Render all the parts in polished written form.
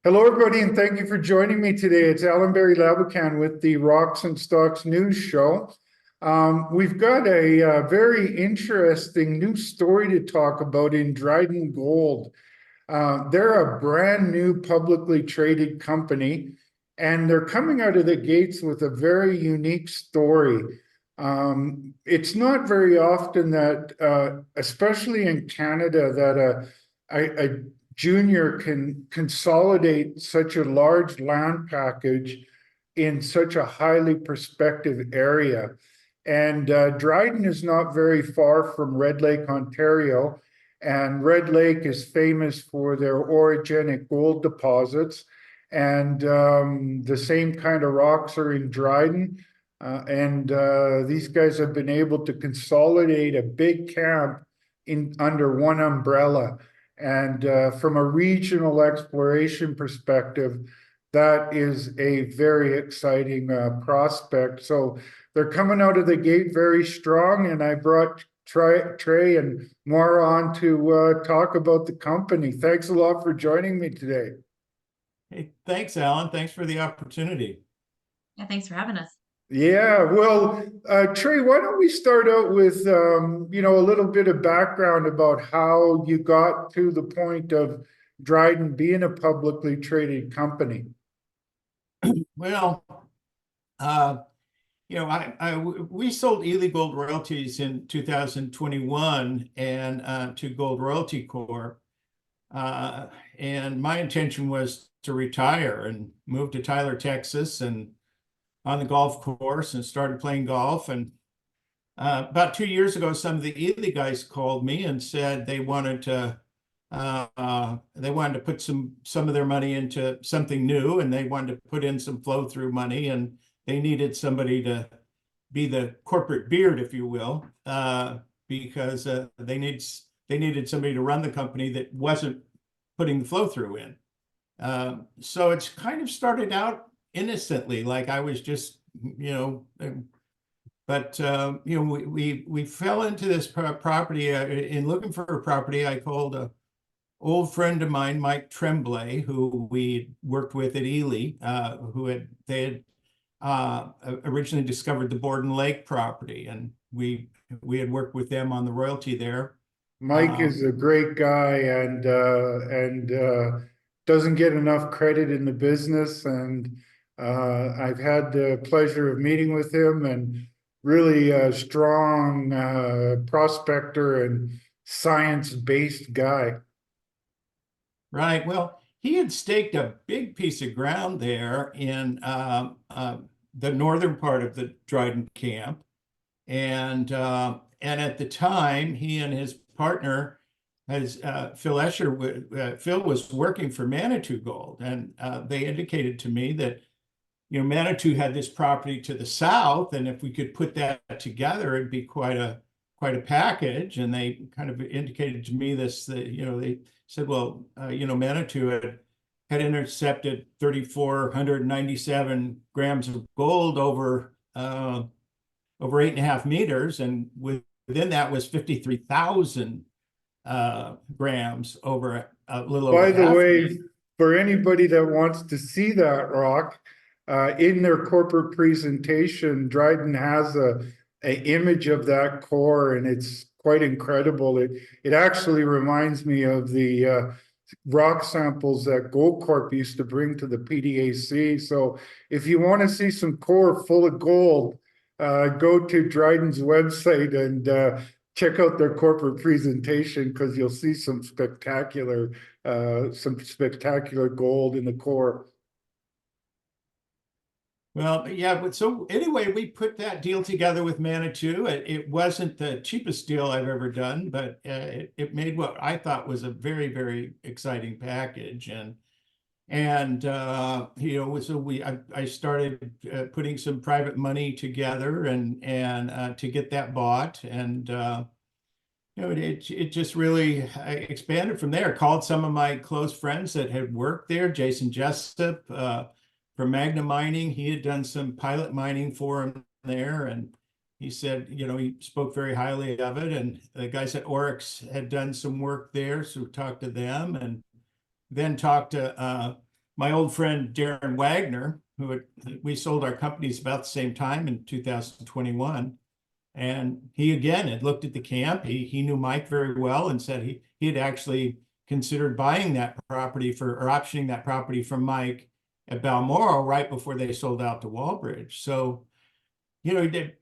Hello, everybody, and thank you for joining me today. It's Allan Laboucan with the Rocks and Stocks News Show. We've got a very interesting new story to talk about in Dryden Gold. They're a brand new publicly traded company, and they're coming out of the gates with a very unique story. It's not very often that, especially in Canada, that a junior can consolidate such a large land package in such a highly prospective area. And Dryden is not very far from Red Lake, Ontario. And Red Lake is famous for their orogenic gold deposits. And the same kind of rocks are in Dryden. And these guys have been able to consolidate a big camp in under one umbrella. And from a regional exploration perspective, that is a very exciting prospect. So they're coming out of the gate very strong, and I brought Trey and Maura on to talk about the company. Thanks a lot for joining me today. Hey, thanks, Alan. Thanks for the opportunity. Yeah, thanks for having us. Yeah, well, Trey, why don't we start out with a little bit of background about how you got to the point of Dryden being a publicly traded company. Well, we sold Ely Gold Royalties in 2021 and to Gold Royalty Corp. And my intention was to retire and move to Tyler, Texas, and on the golf course and started playing golf. And about 2 years ago, some of the Ely guys called me and said they wanted to put some of their money into something new, and they wanted to put in some flow through money, and they needed somebody to be the corporate beard, if you will, because they needed somebody to run the company that wasn't putting the flow through in. So it's kind of started out innocently, like I was just, but we fell into this property in looking for a property. I called a old friend of mine, Mike Tremblay, who we worked with at Ely, they had originally discovered the Borden Lake property, and we had worked with them on the royalty there. Mike is a great guy and doesn't get enough credit in the business. And I've had the pleasure of meeting with him, and really a strong prospector and science-based guy. Right. Well, he had staked a big piece of ground there in the northern part of the Dryden camp, and at the time, he and his partner, as Phil Escher, Phil was working for Manitou Gold, and they indicated to me that Manitou had this property to the south, and if we could put that together, it'd be quite a package. And they kind of indicated to me this, that they said, well, Manitou had intercepted 3,497 grams of gold over 8.5 meters, and within that was 53,000 grams over a little over. By the way, for anybody that wants to see that rock, in their corporate presentation, Dryden has an image of that core, and it's quite incredible. It actually reminds me of the rock samples that Gold Corp used to bring to the PDAC. So if you want to see some core full of gold, go to Dryden's website and check out their corporate presentation, because you'll see some spectacular gold in the core. Well, yeah, but so anyway, we put that deal together with Manitou. It wasn't the cheapest deal I've ever done, but it made what I thought was a very, very exciting package. So I started putting some private money together and to get that bought, and it just really expanded from there. Called some of my close friends that had worked there, Jason Jessup from Magna Mining. He had done some pilot mining for him there, and he said, he spoke very highly of it. And the guys at Oryx had done some work there, so we talked to them, and then talked to my old friend Darren Wagner, we sold our companies about the same time in 2021. And he again had looked at the camp. He knew Mike very well and said he had actually considered buying that property or optioning that property from Mike at Balmoral right before they sold out to Walbridge. So,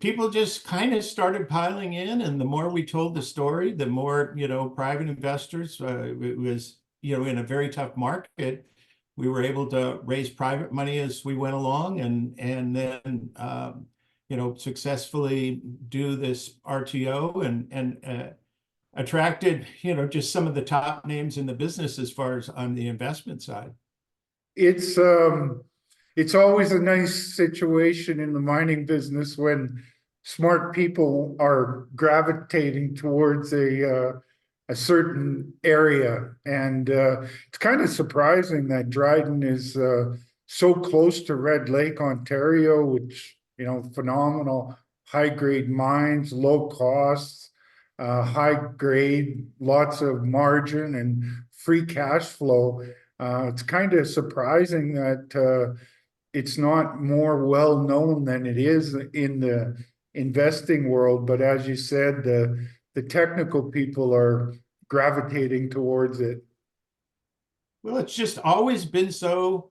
people just kind of started piling in, and the more we told the story, the more, private investors, it was, in a very tough market, we were able to raise private money as we went along and then, successfully do this RTO and attracted, just some of the top names in the business as far as on the investment side. It's always a nice situation in the mining business when smart people are gravitating towards a certain area. And it's kind of surprising that Dryden is so close to Red Lake, Ontario, which, phenomenal high grade mines, low costs, high grade, lots of margin and free cash flow. It's kind of surprising that it's not more well known than it is in the investing world. But as you said, the technical people are gravitating towards it. Well, it's just always been so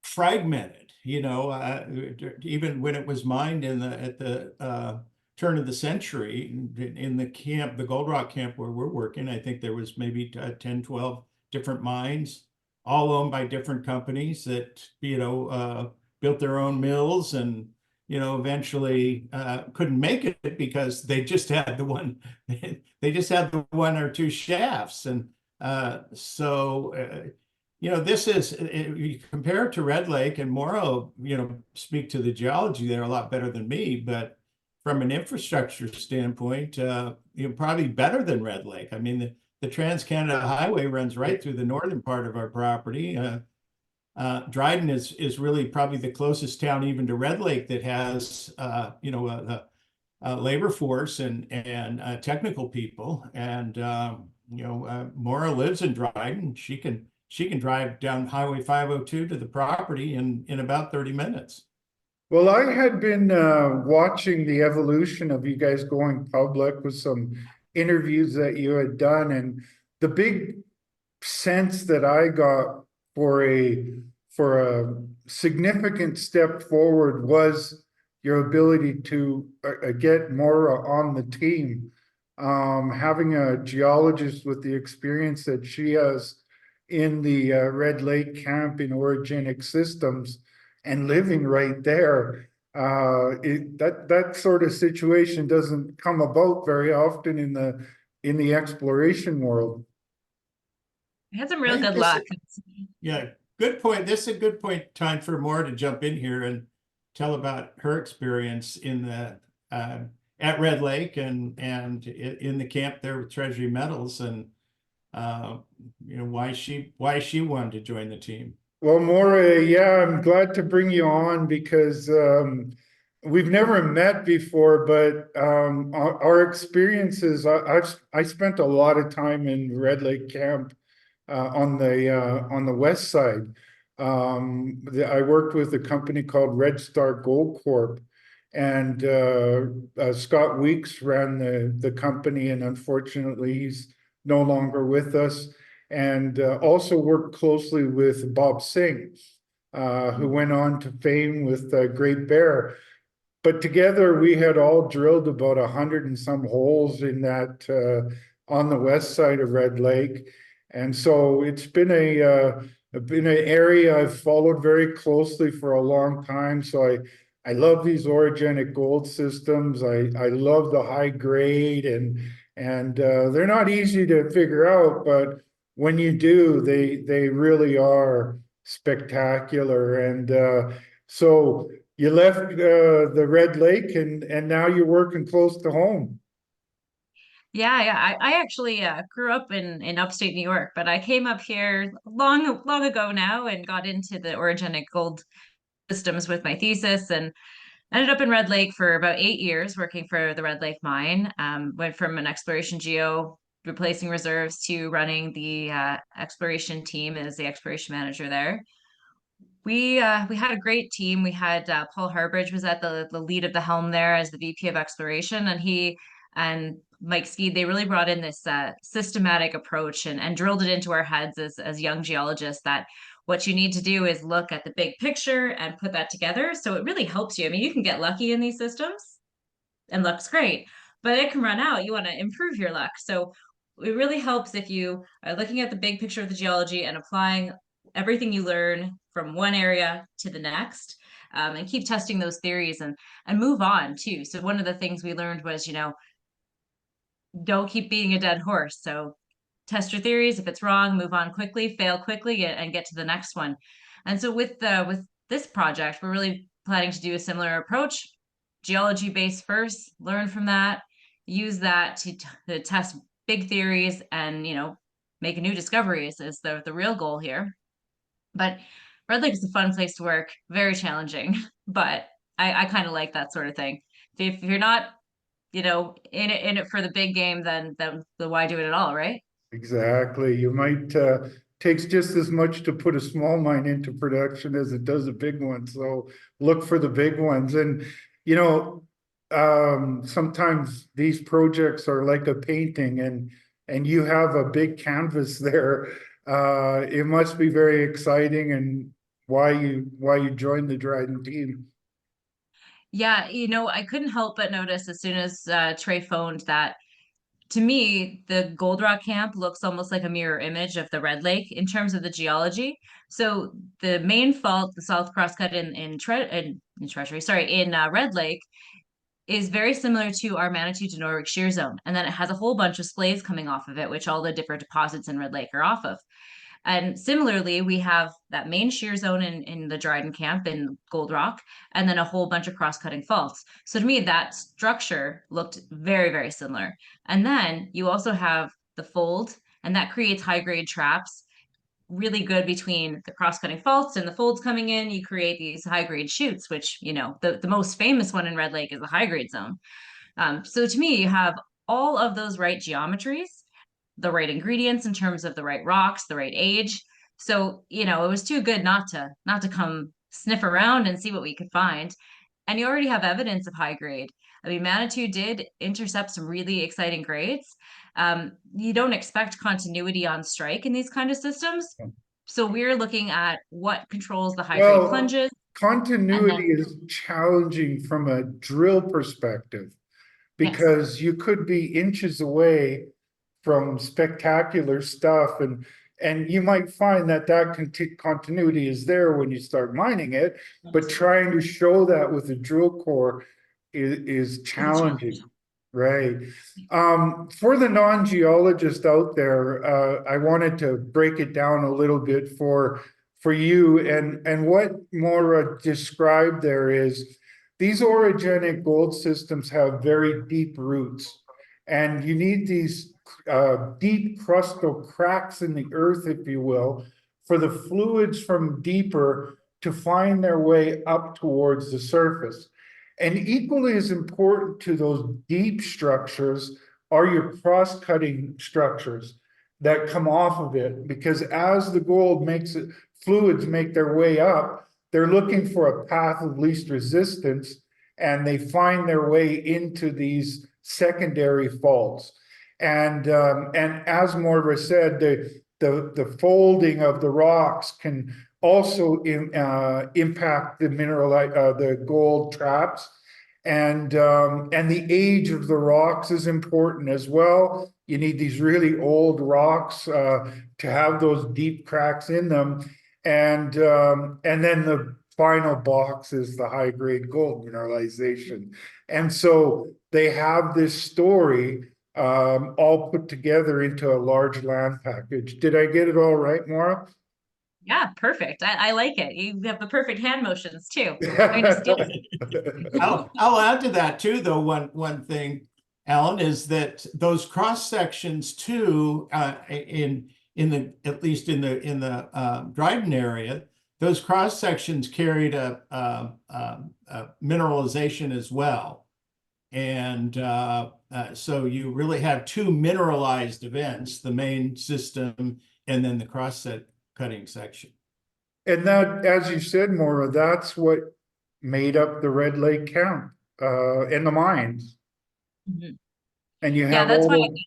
fragmented, even when it was mined at the turn of the century in the camp, the Gold Rock camp where we're working. I think there was maybe 10, 12 different mines, all owned by different companies that, built their own mills and, eventually couldn't make it because they just had the one, or two shafts. And this is, you compare it to Red Lake, and Mauro, speak to the geology there a lot better than me, but from an infrastructure standpoint, probably better than Red Lake. I mean, the Trans-Canada Highway runs right through the northern part of our property. Dryden is really probably the closest town even to Red Lake that has, labor force and technical people. And, Maura lives in Dryden. She can drive down Highway 502 to the property in about 30 minutes. Well, I had been watching the evolution of you guys going public with some interviews that you had done, and the big sense that I got for a significant step forward was your ability to get Maura on the team. Having a geologist with the experience that she has in the Red Lake camp in orogenic systems and living right there, that sort of situation doesn't come about very often in the exploration world. I had some real good luck. Yeah, good point. This is a good point. Time for Maura to jump in here and tell about her experience in the at Red Lake and in the camp there with Treasury Metals, and why she wanted to join the team. Well, Maura, yeah, I'm glad to bring you on because we've never met before, but our experiences, I spent a lot of time in Red Lake camp on the west side. I worked with a company called Red Star Gold Corp, and Scott Weeks ran the company, and unfortunately he's no longer with us. And also worked closely with Bob Singh, who went on to fame with Great Bear. But together we had all drilled about 100 and some holes in that on the west side of Red Lake. And so it's been an area I've followed very closely for a long time. So I love these orogenic gold systems. I love the high grade, and they're not easy to figure out, but when you do, they really are spectacular. And so you left the Red Lake, and now you're working close to home. Yeah. I actually grew up in upstate New York, but I came up here long ago now and got into the orogenic gold systems with my thesis, and ended up in Red Lake for about 8 years working for the Red Lake mine. Went from an exploration geo replacing reserves to running the exploration team as the exploration manager there. we had a great team. We had Paul Harbridge was at the lead of the helm there as the VP of exploration, and he and Mike Ski, they really brought in this systematic approach and drilled it into our heads as young geologists that what you need to do is look at the big picture and put that together. So it really helps you. I mean, you can get lucky in these systems and luck's great, but it can run out. You want to improve your luck. So it really helps if you are looking at the big picture of the geology and applying everything you learn from one area to the next, and keep testing those theories and move on too. So one of the things we learned was, don't keep beating a dead horse. So test your theories. If it's wrong, move on quickly, fail quickly, and get to the next one. And so with this project, we're really planning to do a similar approach, geology based first, learn from that, use that to test big theories and, make new discoveries is the real goal here. But Red Lake is a fun place to work, very challenging, but I kind of like that sort of thing. If you're not, in it for the big game, then why do it at all, right? Exactly. You might takes just as much to put a small mine into production as it does a big one. So look for the big ones. And sometimes these projects are like a painting, and you have a big canvas there. It must be very exciting, and why you joined the Dryden team. Yeah, I couldn't help but notice as soon as Trey phoned that to me, the Gold Rock camp looks almost like a mirror image of the Red Lake in terms of the geology. So the main fault, the South Crosscut in Treasury, sorry, in Red Lake, is very similar to our Manitou to Norwich shear zone, and then it has a whole bunch of splays coming off of it, which all the different deposits in Red Lake are off of. And similarly, we have that main shear zone in the Dryden camp in Gold Rock, and then a whole bunch of cross-cutting faults. So to me, that structure looked very, very similar. And then you also have the fold, and that creates high-grade traps, really good between the cross-cutting faults and the folds coming in. You create these high-grade chutes, which, the most famous one in Red Lake is the high-grade zone. So to me, you have all of those right geometries, the right ingredients in terms of the right rocks, the right age. So, it was too good not to come sniff around and see what we could find. And you already have evidence of high grade. I mean, Manitou did intercept some really exciting grades. You don't expect continuity on strike in these kind of systems. So we're looking at what controls the high grade plunges. Continuity is challenging from a drill perspective, because you could be inches away from spectacular stuff, and you might find that continuity is there when you start mining it, but trying to show that with a drill core is challenging, right? For the non-geologist out there, I wanted to break it down a little bit for you, and what Maura described there is these orogenic gold systems have very deep roots, and you need these deep crustal cracks in the earth, if you will, for the fluids from deeper to find their way up towards the surface. And equally as important to those deep structures are your cross-cutting structures that come off of it, because as the gold makes it, fluids make their way up, they're looking for a path of least resistance, and they find their way into these secondary faults. And as Morva said, the folding of the rocks can also impact the gold traps, and the age of the rocks is important as well. You need these really old rocks to have those deep cracks in them, and then the final box is the high grade gold mineralization. And so they have this story all put together into a large land package. Did I get it all right, Maura? Yeah, perfect. I like it. You have the perfect hand motions too. I'm gonna steal I'll add to that too, though. One thing, Allan, is that those cross sections too, in the at least in the Dryden area, those cross sections carried a mineralization as well, and so you really have two mineralized events: the main system and then the cross cutting section. And that, as you said, Maura, that's what made up the Red Lake camp, in the mines. Mhm. And you Yeah, have that's why all the,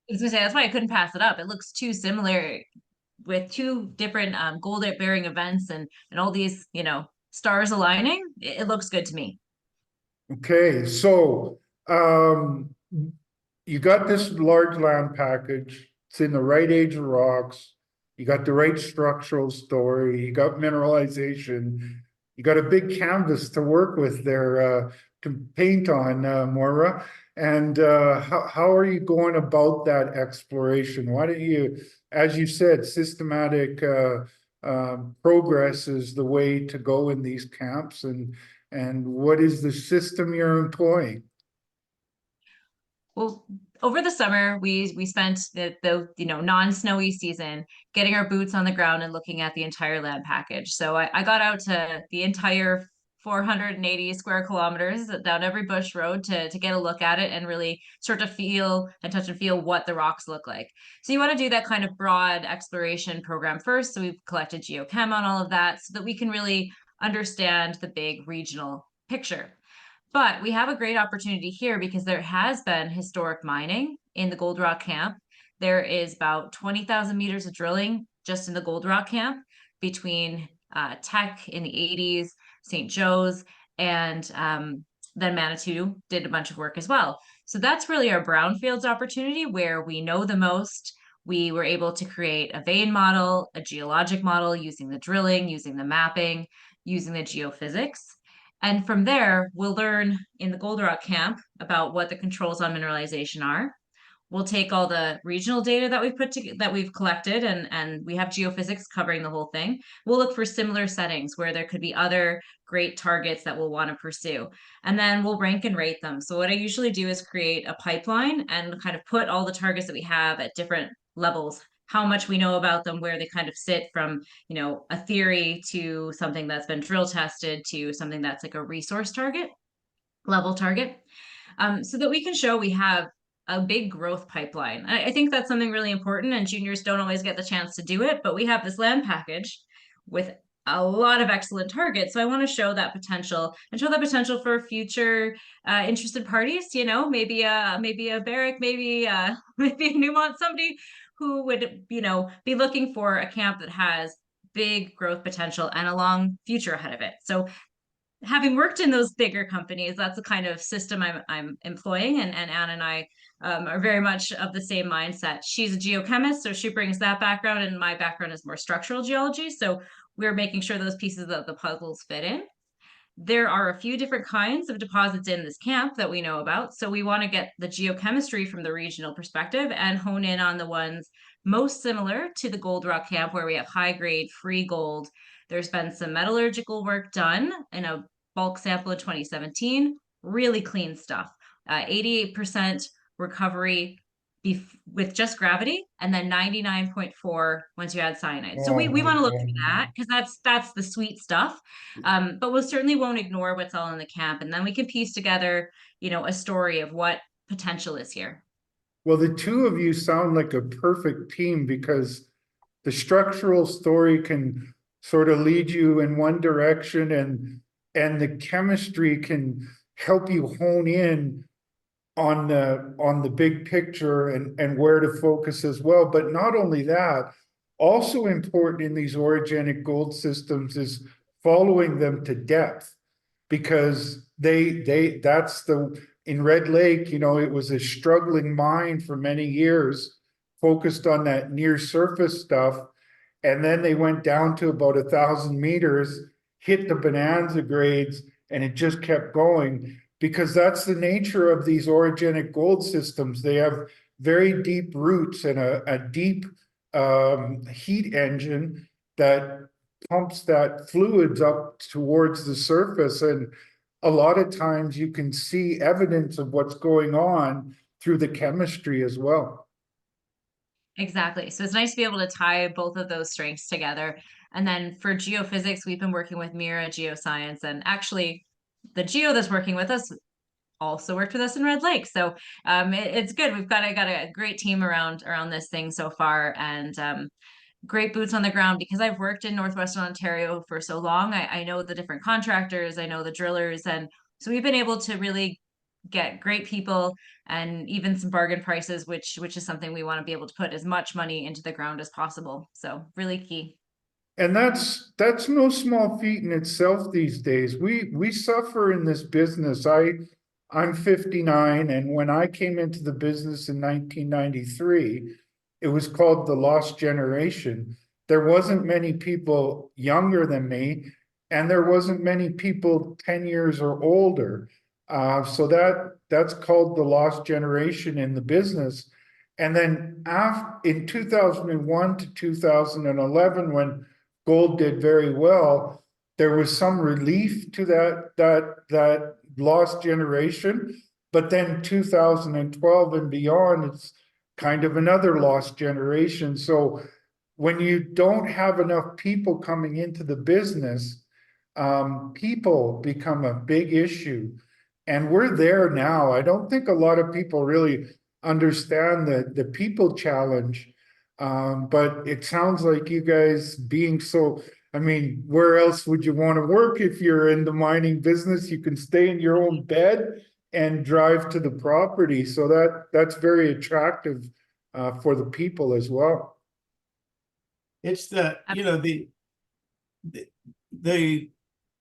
I was gonna say that's why I couldn't pass it up. It looks too similar with two different gold bearing events and all these, stars aligning. It looks good to me. okay, so, you got this large land package. It's in the right age of rocks. You got the right structural story. You got mineralization. You got a big canvas to work with there, to paint on, Moira. And how are you going about that exploration? Why don't you, as you said, systematic progress is the way to go in these camps, and what is the system you're employing? Well, over the summer, we spent the non-snowy season getting our boots on the ground and looking at the entire land package. So I got out to the entire 480 square kilometers down every bush road to get a look at it and really start to feel and touch and feel what the rocks look like. So you want to do that kind of broad exploration program first. So we've collected geochem on all of that so that we can really understand the big regional picture. But we have a great opportunity here because there has been historic mining in the Gold Rock camp. There is about 20,000 meters of drilling just in the Gold Rock camp between Tech in the 80s, St. Joe's, and then Manitou did a bunch of work as well. So that's really our brownfields opportunity where we know the most. We were able to create a vein model, a geologic model using the drilling, using the mapping, using the geophysics. And from there, we'll learn in the Gold Rock camp about what the controls on mineralization are. We'll take all the regional data that we've collected and we have geophysics covering the whole thing. We'll look for similar settings where there could be other great targets that we'll want to pursue. And then we'll rank and rate them. So what I usually do is create a pipeline and kind of put all the targets that we have at different levels, how much we know about them, where they kind of sit from, a theory to something that's been drill tested to something that's like a resource target, level target, so that we can show we have a big growth pipeline. I think that's something really important, and juniors don't always get the chance to do it, but we have this land package with a lot of excellent targets. So I want to show that potential and show that potential for future interested parties, maybe a Barrick, maybe maybe a Newmont, somebody who would, be looking for a camp that has big growth potential and a long future ahead of it. So having worked in those bigger companies, that's the kind of system I'm employing. And Anne and I are very much of the same mindset. She's a geochemist, so she brings that background, and my background is more structural geology. So we're making sure those pieces of the puzzles fit in. There are a few different kinds of deposits in this camp that we know about. So we want to get the geochemistry from the regional perspective and hone in on the ones most similar to the Gold Rock camp where we have high grade free gold. There's been some metallurgical work done in a bulk sample in 2017, really clean stuff. 88% recovery with just gravity, and then 99.4 once you add cyanide. So Oh we my want to look for God. that because that's the sweet stuff. But we certainly won't ignore what's all in the camp, and then we can piece together, a story of what potential is here. Well, the two of you sound like a perfect team because the structural story can sort of lead you in one direction, and the chemistry can help you hone in on the big picture and where to focus as well. But not only that, also important in these orogenic gold systems is following them to depth, because that's the in Red Lake, it was a struggling mine for many years, focused on that near surface stuff. And then they went down to about 1,000 meters, hit the bonanza grades, and it just kept going because that's the nature of these orogenic gold systems. They have very deep roots and a deep heat engine that pumps that fluids up towards the surface. And a lot of times you can see evidence of what's going on through the chemistry as well. Exactly. So it's nice to be able to tie both of those strengths together. And then for geophysics, we've been working with Mira Geoscience, and actually the geo that's working with us also worked with us in Red Lake. So it's good. We've got a great team around this thing so far, and great boots on the ground because I've worked in Northwestern Ontario for so long. I know the different contractors, I know the drillers, and so we've been able to really get great people and even some bargain prices, which is something we want to be able to put as much money into the ground as possible. So really key. And that's no small feat in itself these days. We suffer in this business. I'm 59, and when I came into the business in 1993, it was called the lost generation. There wasn't many people younger than me, and there wasn't many people 10 years or older. So that's called the lost generation in the business. And then in 2001 to 2011, when gold did very well, there was some relief to that lost generation. But then 2012 and beyond, it's kind of another lost generation. So when you don't have enough people coming into the business, people become a big issue. And we're there now. I don't think a lot of people really understand the people challenge. But it sounds like you guys being so, I mean, where else would you want to work if you're in the mining business? You can stay in your own bed and drive to the property. So that's very attractive for the people as well. It's the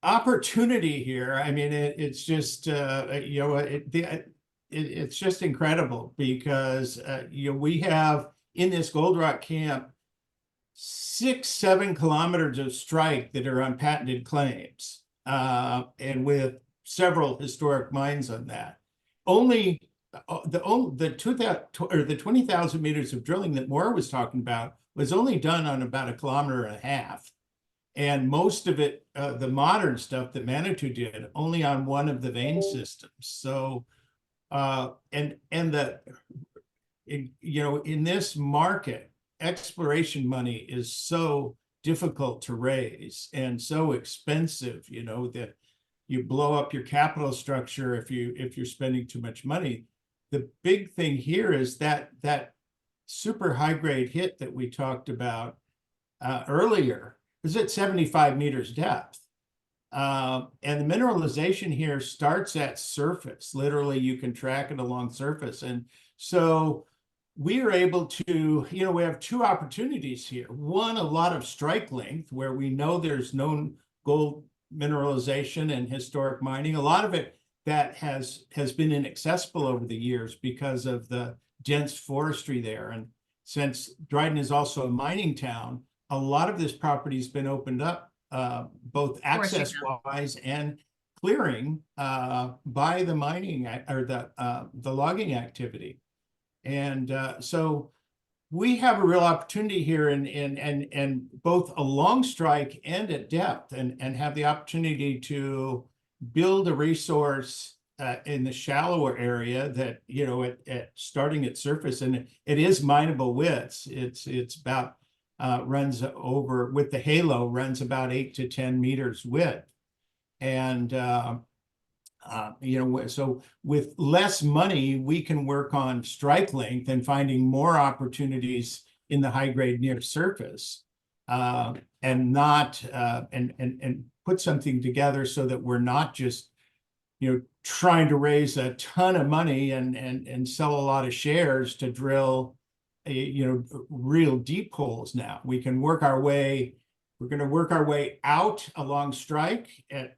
opportunity here. I mean, it's just it's just incredible because we have in this gold rock camp 6-7 kilometers of strike that are on patented claims, and with several historic mines on that. Only the 20,000 meters of drilling that Maura was talking about was only done on about 1.5 kilometers. And most of it, the modern stuff that Manitou did, only on one of the vein systems. So, in this market, exploration money is so difficult to raise and so expensive, that you blow up your capital structure if you're spending too much money. The big thing here is that super high grade hit that we talked about earlier is at 75 meters depth. And the mineralization here starts at surface. Literally, you can track it along surface. And so we are able to, we have two opportunities here. One, a lot of strike length where we know there's known gold mineralization and historic mining. A lot of it that has been inaccessible over the years because of the dense forestry there. And since Dryden is also a mining town, a lot of this property has been opened up, both access-wise and clearing by the mining or the logging activity. And so we have a real opportunity here in both along strike and at depth, and have the opportunity to build a resource in the shallower area that, at starting at surface, and it is mineable widths. It's about runs over with the halo, runs about 8 to 10 meters width. And, so with less money, we can work on strike length and finding more opportunities in the high grade near surface, and not, and put something together so that we're not just, trying to raise a ton of money and sell a lot of shares to drill real deep holes. Now we can work our way. We're going to work our way out along strike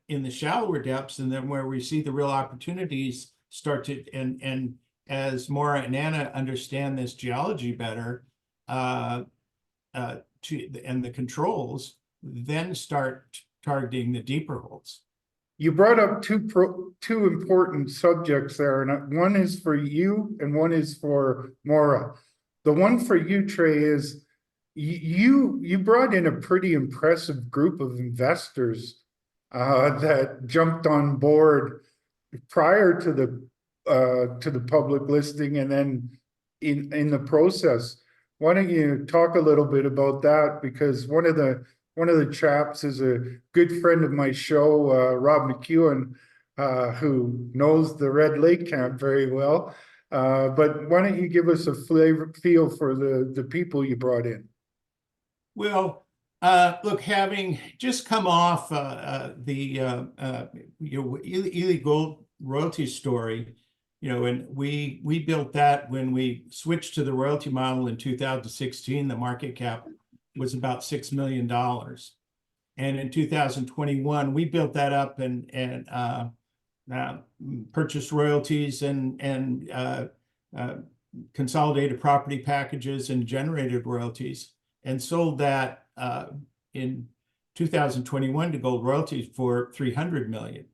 in the shallower depths, and then where we see the real opportunities start to, and as Maura and Anna understand this geology better, and the controls, then start targeting the deeper holes. You brought up two important subjects there, and one is for you and one is for Maura. The one for you, Trey, is you brought in a pretty impressive group of investors that jumped on board prior to the public listing, and then in the process. Why don't you talk a little bit about that? Because one of the chaps is a good friend of my show, Rob McEwen, who knows the Red Lake camp very well. But why don't you give us a feel for the people you brought in? Well, look, having just come off the Ely Gold royalty story, and we built that when we switched to the royalty model in 2016. The market cap was about $6 million, and in 2021 we built that up and purchased royalties and consolidated property packages and generated royalties, and sold that in 2021 to Gold Royalties for $300 million.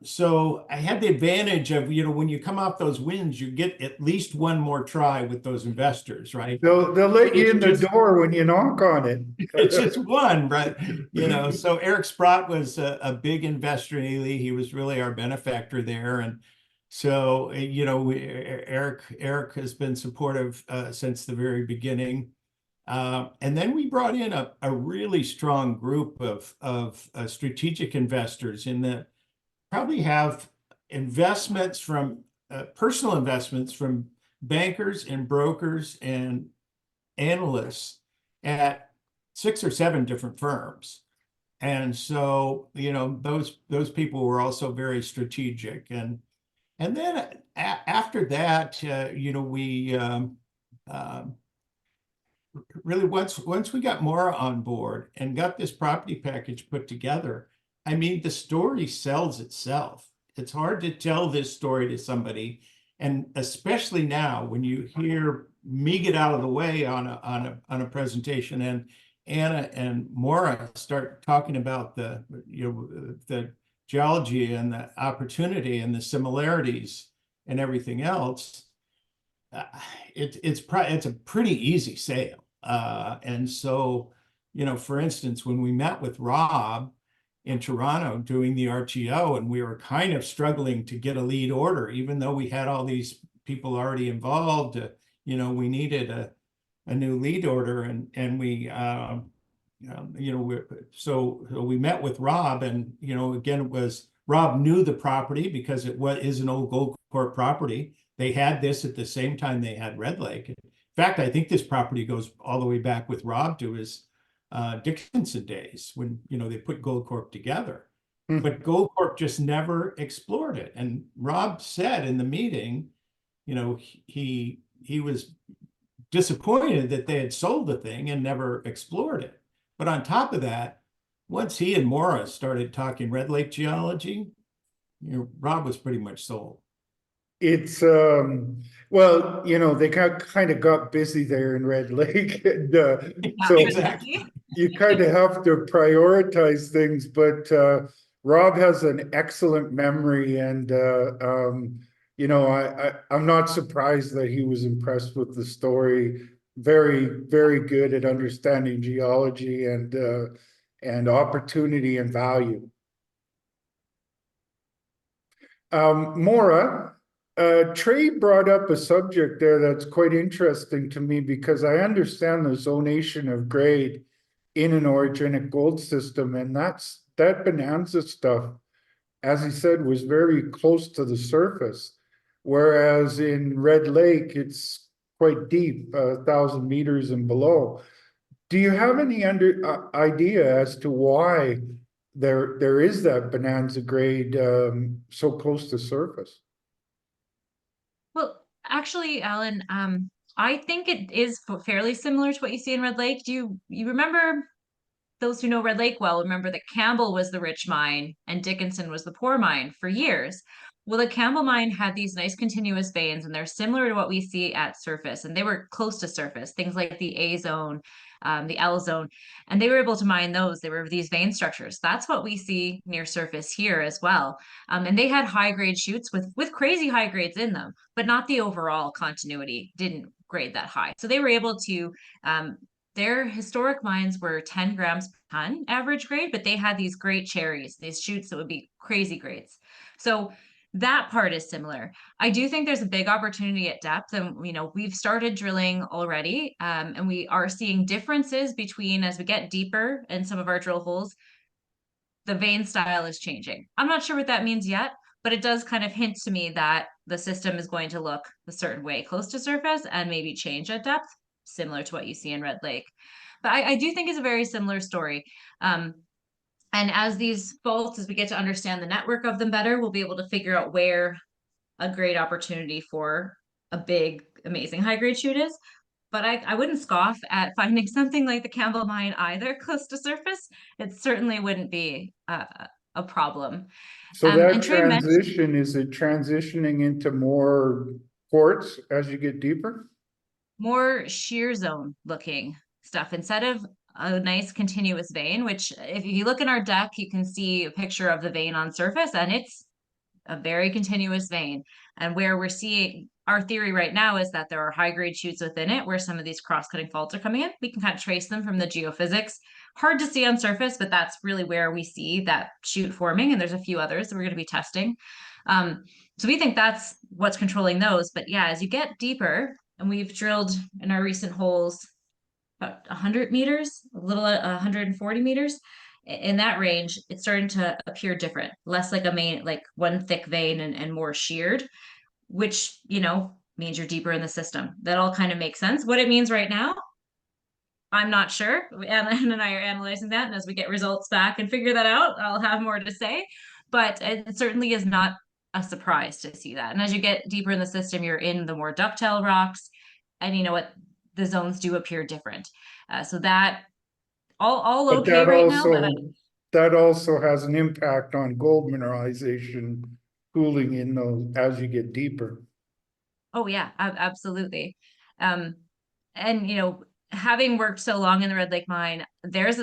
So I had the advantage of, when you come off those wins, you get at least one more try with those investors, right? They'll let you It's in the just- door when you knock on it. It's just one, right? So Eric Sprott was a big investor in Ely. He was really our benefactor there. And so, Eric has been supportive since the very beginning. And then we brought in a really strong group of strategic investors in that probably have investments from personal investments from bankers and brokers and analysts at 6 or 7 different firms. And so, those people were also very strategic. And then after that, we really once we got Maura on board and got this property package put together, I mean, the story sells itself. It's hard to tell this story to somebody, and especially now when you hear me get out of the way on a presentation, and Anna and Maura start talking about the geology and the opportunity and the similarities and everything else. It's a pretty easy sale. And so, for instance, when we met with Rob in Toronto doing the RTO, and we were kind of struggling to get a lead order, even though we had all these people already involved, we needed a new lead order, and we, so we met with Rob, and, again, it was Rob knew the property because is an old Gold Corp property. They had this at the same time they had Red Lake. In fact, I think this property goes all the way back with Rob to his Dickinson days when, they put Gold Corp together. But Gold Corp just never explored it. And Rob said in the meeting, he was disappointed that they had sold the thing and never explored it. But on top of that, once he and Maura started talking Red Lake geology, Rob was pretty much sold. It's well, they kind of got busy there in Red Lake, and so Exactly. you kind of have to prioritize things. But Rob has an excellent memory, and I'm not surprised that he was impressed with the story. Very, very good at understanding geology and opportunity and value. Maura, Trey brought up a subject there that's quite interesting to me, because I understand the zonation of grade in an orogenic gold system, and that bonanza stuff, as he said, was very close to the surface, whereas in Red Lake it's quite deep, 1,000 meters and below. Do you have any idea as to why there is that bonanza grade so close to surface? Well, actually, Allan, I think it is fairly similar to what you see in Red Lake. Do you remember, those who know Red Lake well, remember that Campbell was the rich mine and Dickinson was the poor mine for years. Well, the Campbell mine had these nice continuous veins, and they're similar to what we see at surface, and they were close to surface, things like the A zone, the L zone, and they were able to mine those. They were these vein structures. That's what we see near surface here as well. And they had high grade chutes with crazy high grades in them, but not the overall continuity didn't grade that high. So they were able to, their historic mines were 10 grams per ton average grade, but they had these great cherries, these chutes that would be crazy grades. So that part is similar. I do think there's a big opportunity at depth, and we've started drilling already, and we are seeing differences between, as we get deeper in some of our drill holes, the vein style is changing. I'm not sure what that means yet, but it does kind of hint to me that the system is going to look a certain way close to surface and maybe change at depth, similar to what you see in Red Lake. But I do think it's a very similar story. And as these faults, as we get to understand the network of them better, we'll be able to figure out where a great opportunity for a big, amazing high grade shoot is. But I wouldn't scoff at finding something like the Campbell mine either close to surface. It certainly wouldn't be a problem. So that And Trey mentioned transition, is it transitioning into more quartz as you get deeper? more shear zone looking stuff instead of a nice continuous vein, which if you look in our deck, you can see a picture of the vein on surface, and it's a very continuous vein. And where we're seeing our theory right now is that there are high grade shoots within it where some of these cross cutting faults are coming in. We can kind of trace them from the geophysics. Hard to see on surface, but that's really where we see that shoot forming. And there's a few others that we're going to be testing. So we think that's what's controlling those. But yeah, as you get deeper, and we've drilled in our recent holes about 100 meters, a little 140 meters. In that range, it's starting to appear different, less like a main, like one thick vein and more sheared, which, means you're deeper in the system. That all kind of makes sense. What it means right now, I'm not sure. Allan and I are analyzing that. And as we get results back and figure that out, I'll have more to say. But it certainly is not a surprise to see that. And as you get deeper in the system, you're in the more ductile rocks. And you know what? The zones do appear different. So that all But okay right now, but that also has an impact on gold mineralization cooling in those as you get deeper. oh yeah, absolutely. And having worked so long in the Red Lake mine, there's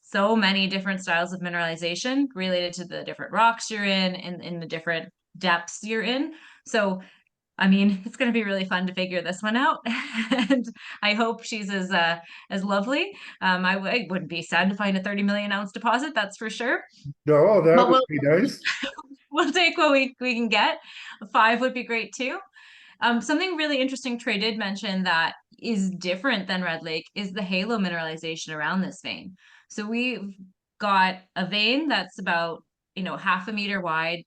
so many different styles of mineralization related to the different rocks you're in the different depths you're in. So I mean, it's going to be really fun to figure this one out, and I hope she's as lovely. I wouldn't be sad to find a 30 million ounce deposit, that's for sure. No, that But would be nice. we'll take what we can get. 5 would be great too. Something really interesting Trey did mention that is different than Red Lake is the halo mineralization around this vein. So we've got a vein that's about half a meter wide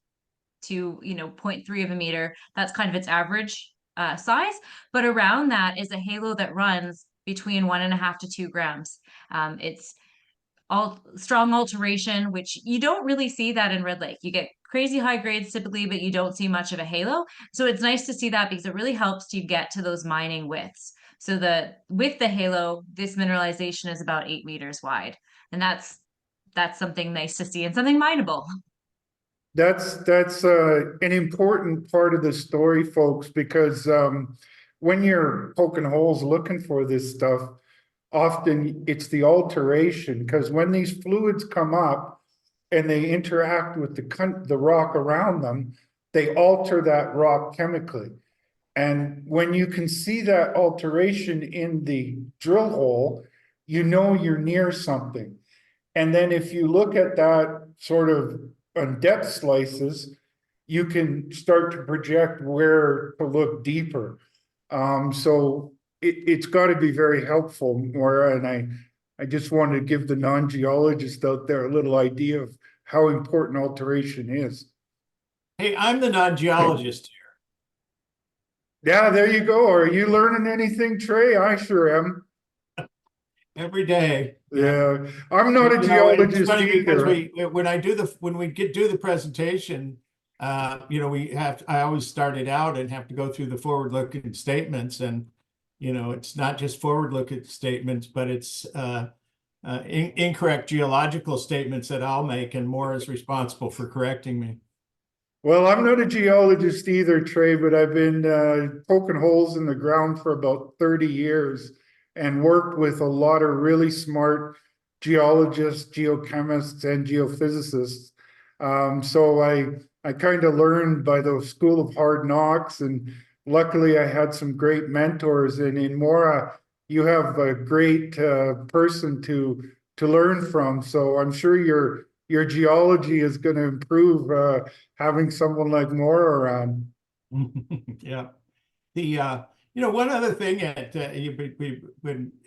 to 0.3 of a meter. That's kind of its average size, but around that is a halo that runs between 1.5 to 2 grams. It's all strong alteration, which you don't really see that in Red Lake. You get crazy high grades typically, but you don't see much of a halo. So it's nice to see that because it really helps you get to those mining widths. So with the halo, this mineralization is about 8 meters wide, and that's something nice to see and something mineable. That's an important part of the story, folks, because when you're poking holes looking for this stuff, often it's the alteration, because when these fluids come up and they interact with the rock around them, they alter that rock chemically. And when you can see that alteration in the drill hole, you know you're near something. And then if you look at that sort of on depth slices, you can start to project where to look deeper. So it's got to be very helpful, Maura, and I just wanted to give the non-geologist out there a little idea of how important alteration is. Hey, I'm the non-geologist here. Yeah, there you go. Are you learning anything, Trey? I sure am. Every day. Yeah, I'm not a It's geologist funny because either. when we do the presentation, I always started out and have to go through the forward-looking statements, and it's not just forward-looking statements, but it's incorrect geological statements that I'll make, and Maura is responsible for correcting me. Well, I'm not a geologist either, Trey, but I've been poking holes in the ground for about 30 years and worked with a lot of really smart geologists, geochemists, and geophysicists. So I kind of learned by the school of hard knocks, and luckily I had some great mentors. And in Maura, you have a great person to learn from. So I'm sure your geology is going to improve having someone like Maura around. Yeah. One other thing that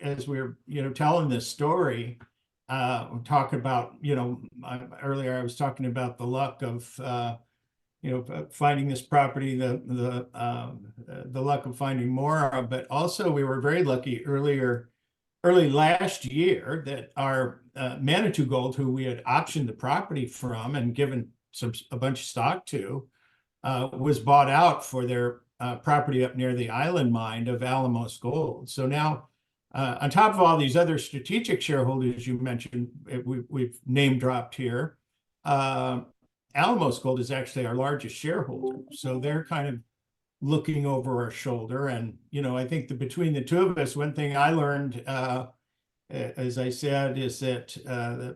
as we're telling this story, talking about earlier I was talking about the luck of finding this property, the luck of finding Maura, but also we were very lucky earlier early last year that our Manitou Gold, who we had optioned the property from and given a bunch of stock to, was bought out for their property up near the island mine of Alamos Gold. So now, on top of all these other strategic shareholders you mentioned, we've name dropped here, Alamos Gold is actually our largest shareholder. So they're kind of looking over our shoulder. And, I think that between the two of us, one thing I learned, as I said, is that the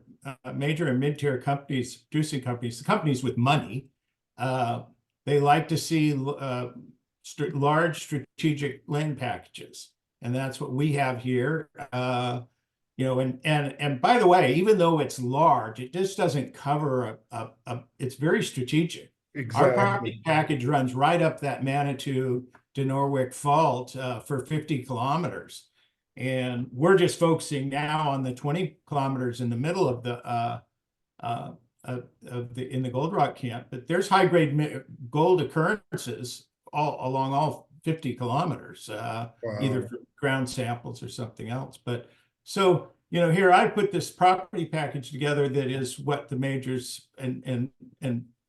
major and mid-tier companies, producing companies, the companies with money, they like to see large strategic land packages. And that's what we have here. And by the way, even though it's large, it just doesn't cover it's very strategic. Exactly. Our property package runs right up that Manitou to Norwick Fault for 50 kilometers. And we're just focusing now on the 20 kilometers in the middle of in the gold rock camp. But there's high grade gold occurrences along all 50 kilometers, either from ground samples or something else. But so, here I put this property package together that is what the majors and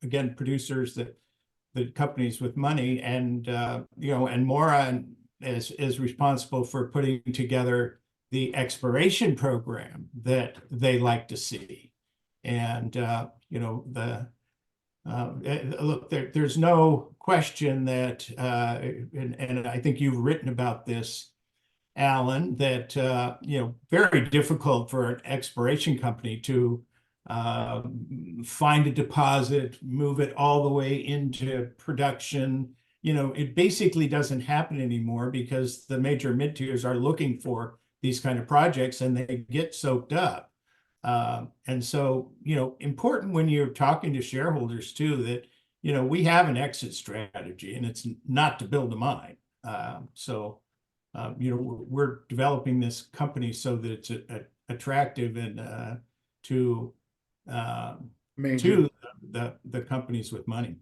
again, producers, the companies with money, and and Mora is responsible for putting together the exploration program that they like to see. And look, there's no question that, and I think you've written about this, Allan, that very difficult for an exploration company to find a deposit, move it all the way into production. It basically doesn't happen anymore because the major mid-tiers are looking for these kind of projects and they get soaked up. And so, important when you're talking to shareholders too, that, we have an exit strategy and it's not to build a mine. We're developing this company so that it's attractive and to the companies with money.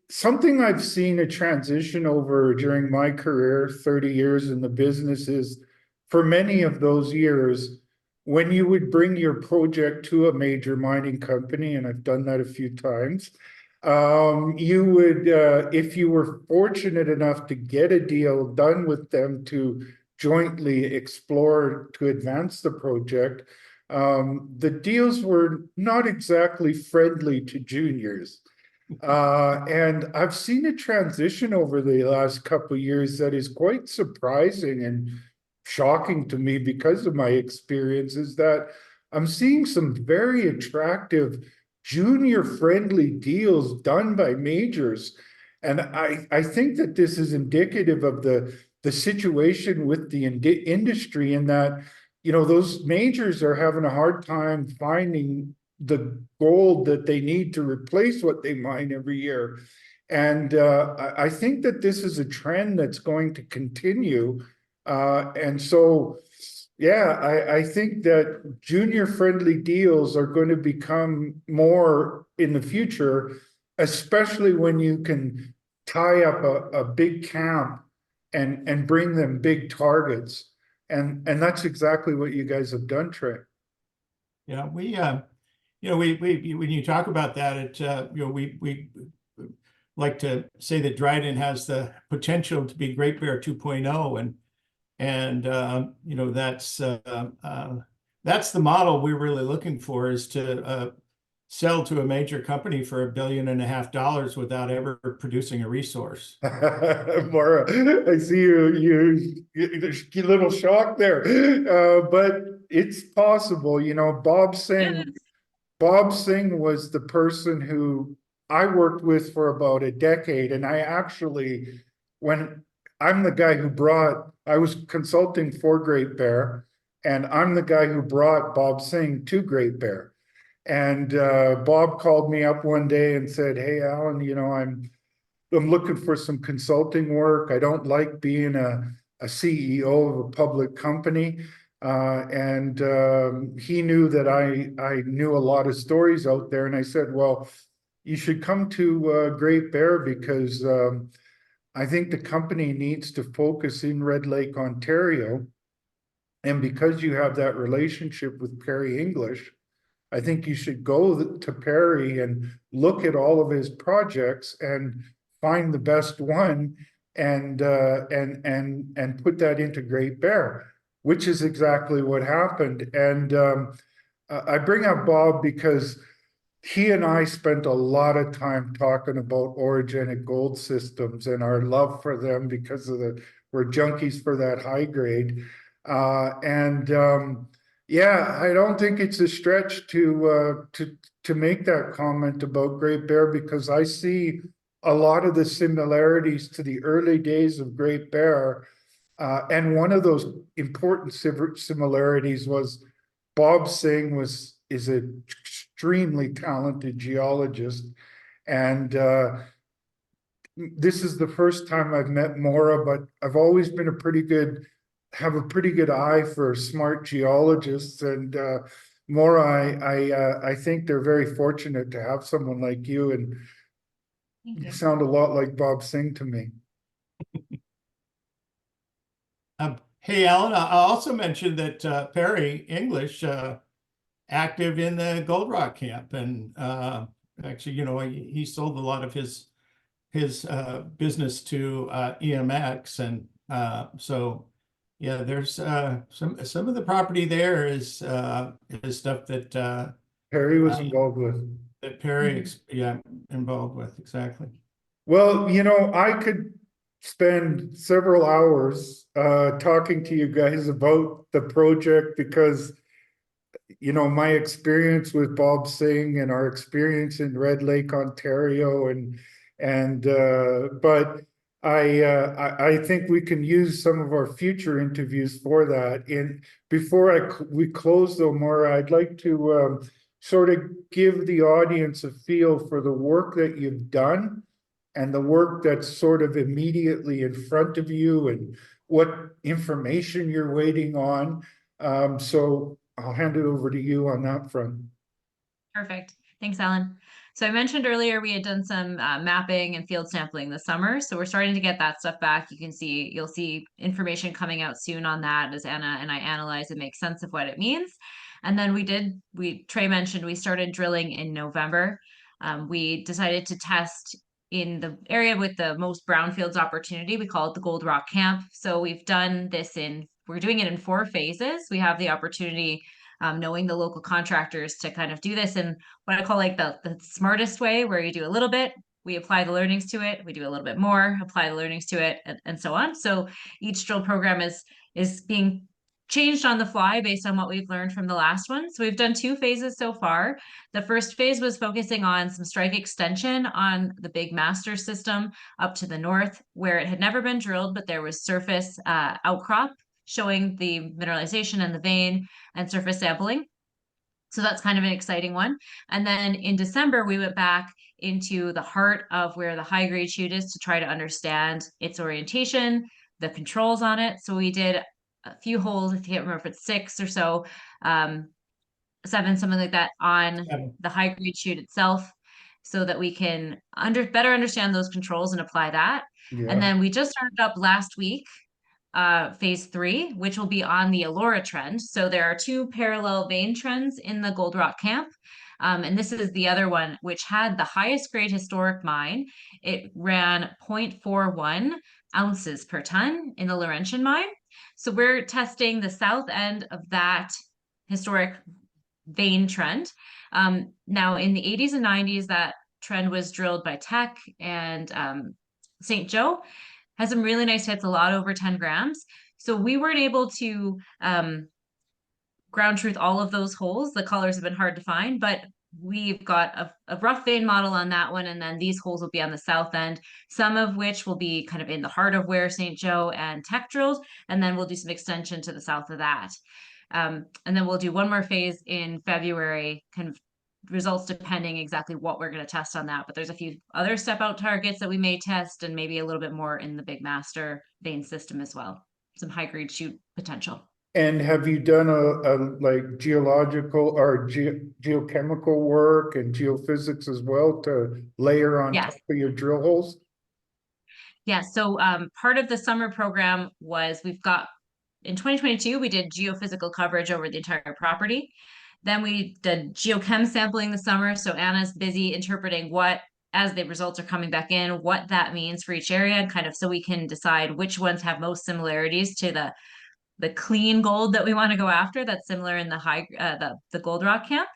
Something I've seen a transition over during my career, 30 years in the business, is for many of those years, when you would bring your project to a major mining company, and I've done that a few times, you would, if you were fortunate enough to get a deal done with them to jointly explore to advance the project, the deals were not exactly friendly to juniors. And I've seen a transition over the last couple of years that is quite surprising and shocking to me because of my experiences, that I'm seeing some very attractive junior-friendly deals done by majors. And I think that this is indicative of the situation with the industry, in that, those majors are having a hard time finding the gold that they need to replace what they mine every year. And I think that this is a trend that's going to continue. And so, yeah, I think that junior-friendly deals are going to become more in the future, especially when you can tie up a big camp and bring them big targets. And that's exactly what you guys have done, Trey. Yeah, we when you talk about that, we like to say that Dryden has the potential to be Great Bear 2.0, and that's the model we're really looking for, is to sell to a major company for $1.5 billion without ever producing a resource. Mara, I see you a little shocked there, but it's possible. Bob Singh was the person who I worked with for about a decade, and I was consulting for Great Bear, and I'm the guy who brought Bob Singh to Great Bear. And Bob called me up one day and said, "Hey, Allan, I'm looking for some consulting work. I don't like being a CEO of a public company." And he knew that I knew a lot of stories out there. And I said, "Well, you should come to Great Bear, because I think the company needs to focus in Red Lake, Ontario, And because you have that relationship with Perry English, I think you should go to Perry and look at all of his projects and find the best one and put that into Great Bear, which is exactly what happened. And I bring up Bob because he and I spent a lot of time talking about orogenic gold systems and our love for them because of we're junkies for that high grade. Yeah, I don't think it's a stretch to make that comment about Great Bear because I see a lot of the similarities to the early days of Great Bear. And one of those important similarities was Bob Singh is an extremely talented geologist, and this is the first time I've met Maura, but I've always been have a pretty good eye for smart geologists, and Maura, I think they're very fortunate to have someone like you, and you sound a lot like Bob Singh to me. Hey, Alan, I also mentioned that Perry English active in the Gold Rock camp, and actually, you know, he sold a lot of his business to EMX, and so yeah, there's some of the property there is stuff that Perry was involved with. That Perry yeah involved with, exactly. Well, you know, I could spend several hours talking to you guys about the project because, you know, my experience with Bob Singh and our experience in Red Lake, Ontario, but I think we can use some of our future interviews for that. And before we close though, Maura, I'd like to sort of give the audience a feel for the work that you've done and the work that's sort of immediately in front of you and what information you're waiting on. So I'll hand it over to you on that front. Perfect. Thanks, Alan. So I mentioned earlier we had done some mapping and field sampling this summer. So we're starting to get that stuff back. You'll see information coming out soon on that as Anna and I analyze and make sense of what it means. And then Trey mentioned we started drilling in November. We decided to test in the area with the most brownfields opportunity. We call it the Gold Rock Camp. So we're doing it in 4 phases. We have the opportunity, knowing the local contractors, to kind of do this in what I call like the smartest way, where you do a little bit, we apply the learnings to it, we do a little bit more, apply the learnings to it, and so on. So each drill program is being changed on the fly based on what we've learned from the last one. So we've done 2 phases so far. The first phase was focusing on some strike extension on the big master system up to the north, where it had never been drilled, but there was surface outcrop showing the mineralization and the vein and surface sampling. So that's kind of an exciting one. And then in December, we went back into the heart of where the high grade chute is to try to understand its orientation, the controls on it. So we did a few holes, I can't remember if it's 6 or so, 7, something like that, on the high grade chute itself, so that we can better understand those controls and apply that. Yeah. And then we just started up last week phase 3, which will be on the Elora trend. So there are 2 parallel vein trends in the Gold Rock camp. And this is the other one, which had the highest grade historic mine. It ran 0.41 ounces per ton in the Laurentian mine. So we're testing the south end of that historic vein trend. Now in the 80s and 90s, that trend was drilled by Teck and St. Joe. Has some really nice hits, a lot over 10 grams. So we weren't able to ground truth all of those holes. The colors have been hard to find, but we've got a rough vein model on that one. And then these holes will be on the south end, some of which will be kind of in the heart of where St. Joe and Teck drilled. And then we'll do some extension to the south of that. And then we'll do one more phase in February, kind of results depending exactly what we're going to test on that. But there's a few other step out targets that we may test, and maybe a little bit more in the big master vein system as well. Some high grade chute potential. And have you done a like geological or geochemical work and geophysics as well to layer on top of your drill holes? Yeah, so part of the summer program was we've got in 2022, we did geophysical coverage over the entire property. Then we did geochem sampling this summer. So Anna's busy interpreting what, as the results are coming back in, what that means for each area, and kind of so we can decide which ones have most similarities to the clean gold that we want to go after. That's similar in the the gold rock camp.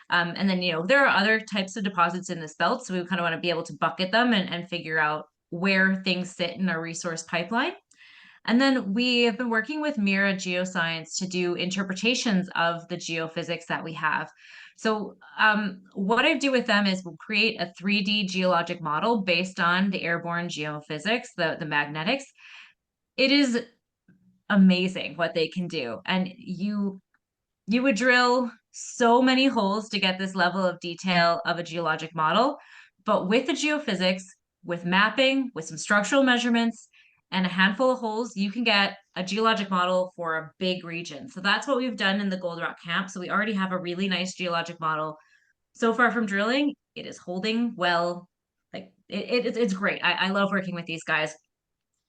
And then, there are other types of deposits in this belt. So we kind of want to be able to bucket them and figure out where things sit in our resource pipeline. And then we have been working with Mira Geoscience to do interpretations of the geophysics that we have. So what I do with them is we'll create a 3D geologic model based on the airborne geophysics, the magnetics. It is amazing what they can do. And you would drill so many holes to get this level of detail of a geologic model. But with the geophysics, with mapping, with some structural measurements, and a handful of holes, you can get a geologic model for a big region. So that's what we've done in the Gold Rock camp. So we already have a really nice geologic model. So far from drilling, it is holding well. Like it's great. I love working with these guys.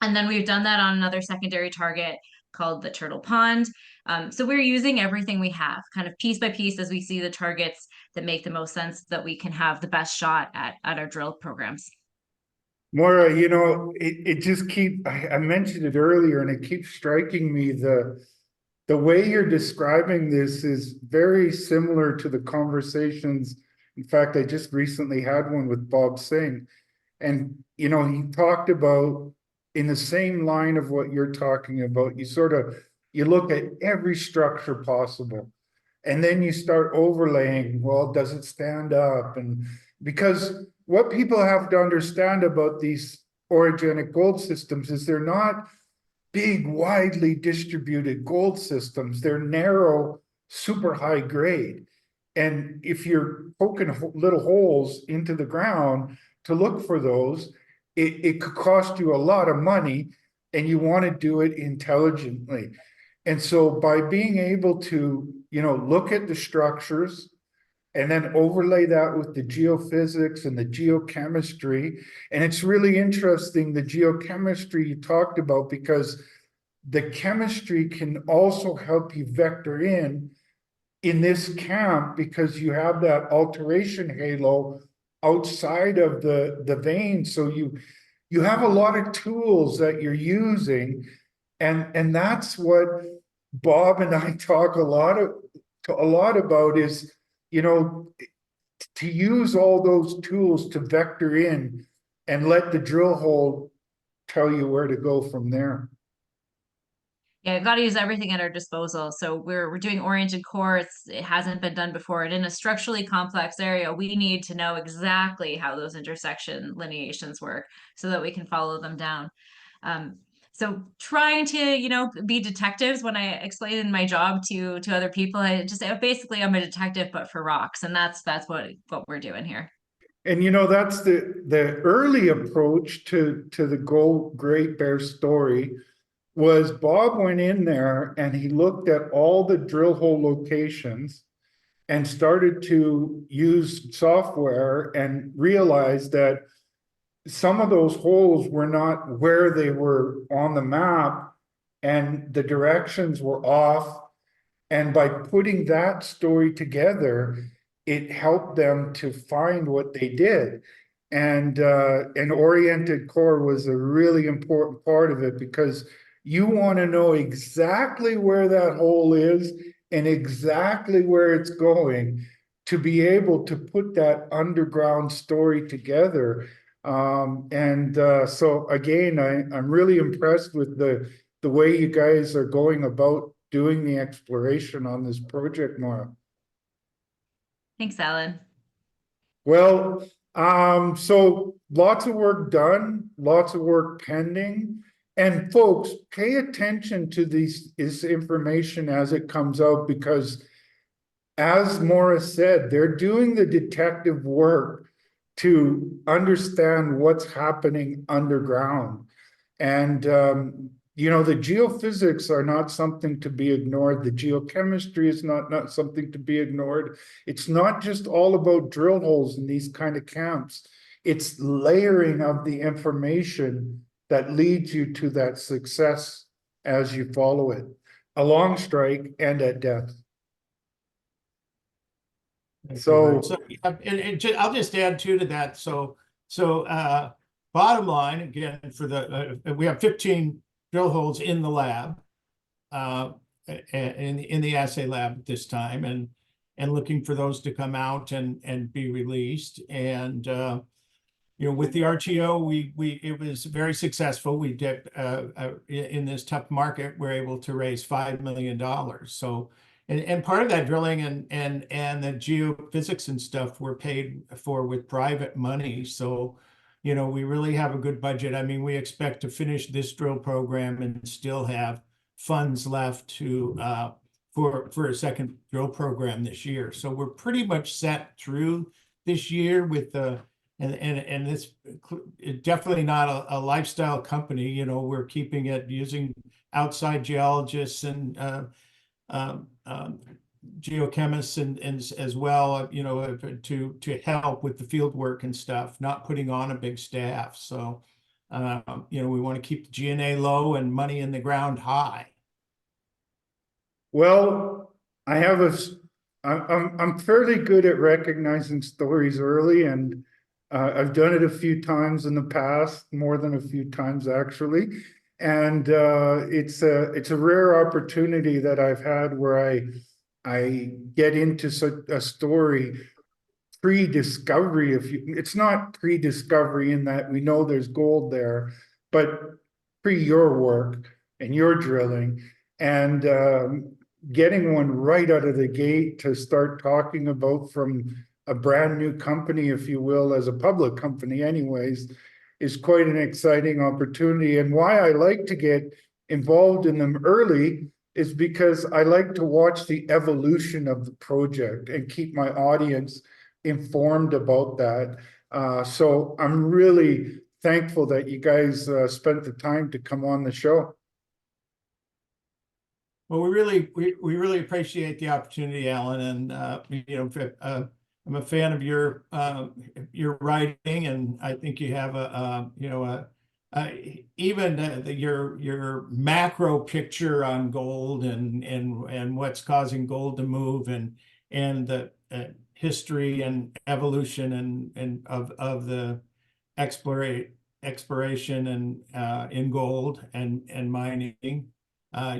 And then we've done that on another secondary target called the Turtle Pond. So we're using everything we have, kind of piece by piece, as we see the targets that make the most sense, so that we can have the best shot at our drill programs. Maura, it just I mentioned it earlier, and it keeps striking me the way you're describing this is very similar to the conversations. In fact, I just recently had one with Bob Singh, and he talked about, in the same line of what you're talking about, you look at every structure possible, and then you start overlaying, well, does it stand up? And because what people have to understand about these orogenic gold systems is they're not big, widely distributed gold systems. They're narrow, super high grade. And if you're poking little holes into the ground to look for those, it could cost you a lot of money, and you want to do it intelligently. And so by being able to, look at the structures and then overlay that with the geophysics and the geochemistry. And it's really interesting, the geochemistry you talked about, because the chemistry can also help you vector in this camp, because you have that alteration halo outside of the vein. So you have a lot of tools that you're using. And that's what Bob and I talk a lot about is, to use all those tools to vector in and let the drill hole tell you where to go from there. Yeah, we've got to use everything at our disposal. So we're doing oriented core. It hasn't been done before. And in a structurally complex area, we need to know exactly how those intersection lineations work so that we can follow them down. So trying to, be detectives, when I explain my job to other people, I just basically I'm a detective, but for rocks. And that's what we're doing here. And that's the early approach to the Great Bear story. Was Bob went in there and he looked at all the drill hole locations and started to use software and realized that some of those holes were not where they were on the map, and the directions were off. And by putting that story together, it helped them to find what they did. And an oriented core was a really important part of it, because you want to know exactly where that hole is and exactly where it's going to be able to put that underground story together. So again, I'm really impressed with the way you guys are going about doing the exploration on this project, Maura. Thanks, Allan. Well, so lots of work done, lots of work pending. And folks, pay attention to this information as it comes out, because as Maura said, they're doing the detective work to understand what's happening underground. And, the geophysics are not something to be ignored. The geochemistry is not something to be ignored. It's not just all about drill holes in these kind of camps. It's layering of the information that leads you to that success as you follow it. along strike and at depth. So, So, yeah, I'll just add too to that. Bottom line again for we have 15 drill holes in the lab, in the assay lab at this time, and looking for those to come out and be released. And with the RTO, it was very successful. We did in this tough market, we're able to raise $5 million. So. And part of that drilling and the geophysics and stuff were paid for with private money. So, we really have a good budget. I mean, we expect to finish this drill program and still have funds left to for a second drill program this year. So we're pretty much set through this year with the and it's definitely not a lifestyle company. We're keeping it using outside geologists and geochemists and as well, to help with the field work and stuff, not putting on a big staff. So, we want to keep the G&A low and money in the ground high. well, I'm fairly good at recognizing stories early, and I've done it a few times in the past, more than a few times actually. And it's a rare opportunity that I've had where I get into a story pre-discovery. It's not pre-discovery in that we know there's gold there, but pre your work and your drilling, and getting one right out of the gate to start talking about from a brand new company, if you will, as a public company anyways, is quite an exciting opportunity. And why I like to get involved in them early is because I like to watch the evolution of the project and keep my audience informed about that. So I'm really thankful that you guys spent the time to come on the show. Well, we really appreciate the opportunity, Allan, and I'm a fan of your writing, and I think you have even your macro picture on gold and what's causing gold to move and the history and evolution and of the exploration and in gold and mining.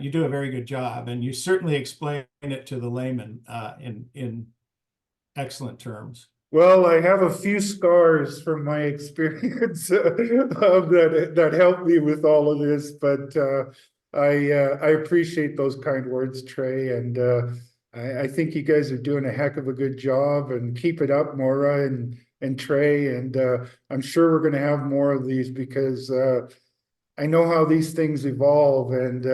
You do a very good job, and you certainly explain it to the layman in excellent terms. Well, I have a few scars from my experience that helped me with all of this, but I appreciate those kind words, Trey, and I think you guys are doing a heck of a good job, and keep it up, Maura and Trey, and I'm sure we're going to have more of these because I know how these things evolve. And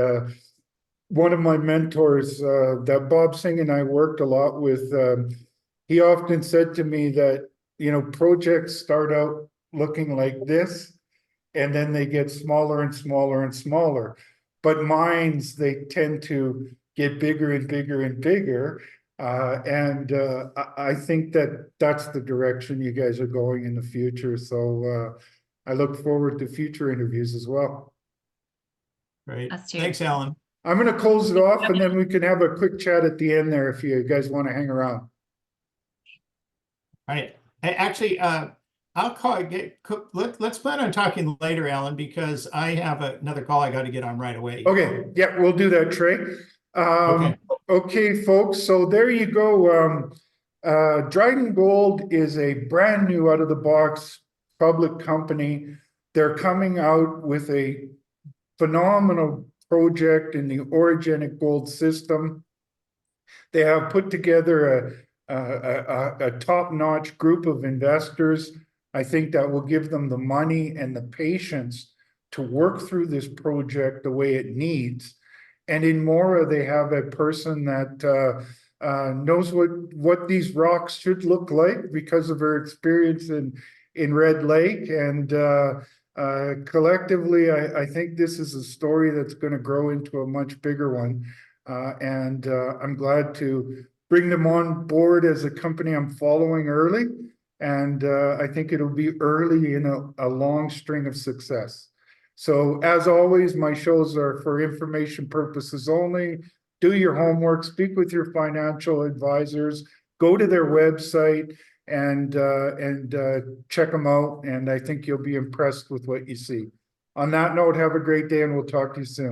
one of my mentors that Bob Singh and I worked a lot with, he often said to me that, projects start out looking like this, and then they get smaller and smaller and smaller. But mines, they tend to get bigger and bigger and bigger. And I think that that's the direction you guys are going in the future. So I look forward to future interviews as well. Great. Us too. Thanks, Allan. I'm going to close it off, and then we can have a quick chat at the end there if you guys want to hang around. All right. Hey, actually, I'll call. Let's plan on talking later, Allan, because I have another call I got to get on right away. Okay. Yeah, we'll do that, Trey. Okay, folks. So there you go. Dryden Gold is a brand new out of the box public company. They're coming out with a phenomenal project in the orogenic gold system. They have put together a top-notch group of investors. I think that will give them the money and the patience to work through this project the way it needs. And in Maura, they have a person that knows what these rocks should look like because of her experience in Red Lake. And collectively, I think this is a story that's going to grow into a much bigger one. And I'm glad to bring them on board as a company I'm following early. And I think it'll be early in a long string of success. So as always, my shows are for information purposes only. Do your homework, speak with your financial advisors, go to their website and check them out. And I think you'll be impressed with what you see. On that note, have a great day and we'll talk to you soon.